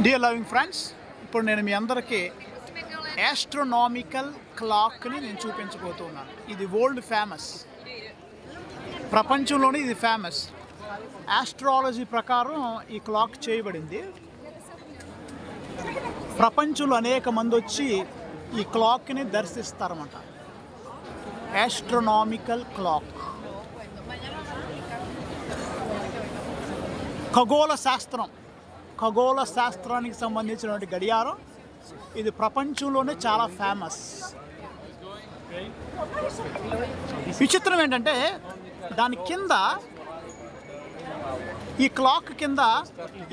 Dear loving friends, ఇప్పుడు నేను మీ అందరికీ ఆస్ట్రోనామికల్ క్లాక్ని నేను చూపించబోతున్నాను. ఇది వరల్డ్ ఫేమస్, ప్రపంచంలోనే ఇది ఫేమస్. ఆస్ట్రాలజీ ప్రకారం ఈ క్లాక్ చేయబడింది. ప్రపంచంలో అనేక మంది వచ్చి ఈ క్లాక్ని దర్శిస్తారన్నమాట. ఆస్ట్రోనామికల్ క్లాక్ ఖగోళ శాస్త్రానికి సంబంధించినటువంటి గడియారం. ఇది ప్రపంచంలోనే చాలా ఫేమస్. విచిత్రం ఏంటంటే దాని కింద, ఈ క్లాక్ కింద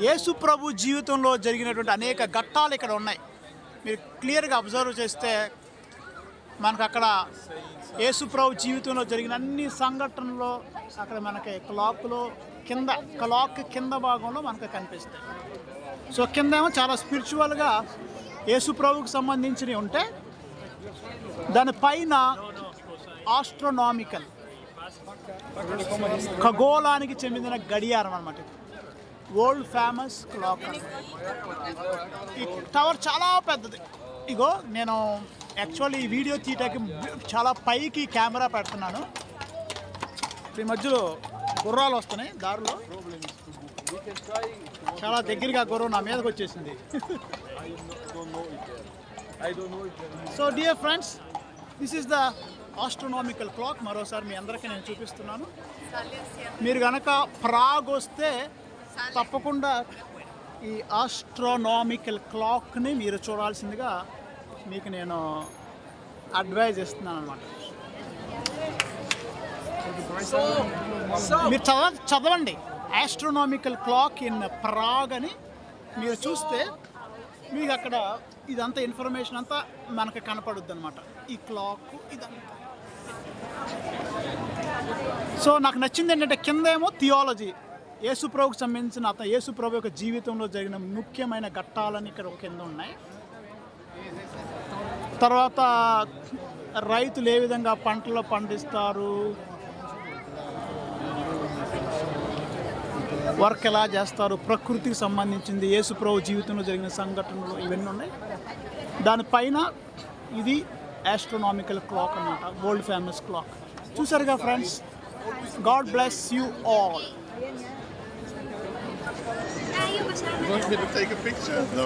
యేసు ప్రభు జీవితంలో జరిగినటువంటి అనేక ఘట్టాలు ఇక్కడ ఉన్నాయి. మీరు క్లియర్గా అబ్జర్వ్ చేస్తే మనకు అక్కడ యేసు ప్రభు జీవితంలో జరిగిన అన్ని సంఘటనలు అక్కడ మనకి క్లాక్ కింద భాగంలో మనకు కనిపిస్తాయి. సో కింద ఏమో చాలా స్పిరిచువల్గా యేసు ప్రభుకి సంబంధించినవి ఉంటే, దానిపైన ఆస్ట్రోనామికల్ ఖగోళానికి చెందిన గడియారం అన్నమాట. World famous clock. ఈ టవర్ చాలా పెద్దది. ఇగో నేను యాక్చువల్లీ ఈ వీడియో తీయటానికి చాలా పైకి కెమెరా పెడుతున్నాను. ఈ మధ్యలో గుర్రాలు వస్తున్నాయి దారిలో. చాలా దగ్గరగా గుర్రం నా మీదకి వచ్చేసింది. So dear friends, this is the astronomical clock. మరోసారి మీ అందరికీ నేను చూపిస్తున్నాను. మీరు కనుక ప్రాగ్ వస్తే తప్పకుండా ఈ ఆస్ట్రోనామికల్ క్లాక్ని మీరు చూడాల్సిందిగా మీకు నేను అడ్వైజ్ ఇస్తున్నాను అన్నమాట. మీరు చదవండి ఆస్ట్రోనామికల్ క్లాక్ ఇన్ ప్రాగ్ అని. మీరు చూస్తే మీకు అక్కడ ఇదంతా ఇన్ఫర్మేషన్ అంతా మనకు కనపడుద్ది అనమాట. ఈ క్లాక్ ఇదంతా. సో నాకు నచ్చింది ఏంటంటే కింద ఏమో థియాలజీ, యేసుప్రభుకి సంబంధించిన యేసుప్రభు యొక్క జీవితంలో జరిగిన ముఖ్యమైన ఘట్టాలని ఇక్కడ కింద ఉన్నాయి. తర్వాత రైతులు ఏ విధంగా పంటలు పండిస్తారు, వర్క్ ఎలా చేస్తారు, ప్రకృతికి సంబంధించింది, యేసుప్రభు జీవితంలో జరిగిన సంఘటనలు ఇవన్నీ ఉన్నాయి. దానిపైన ఇది ఆస్ట్రోనామికల్ క్లాక్ అన్నమాట, వరల్డ్ ఫేమస్ క్లాక్. చూసారుగా friends, God bless you all. You want me to take a picture? No.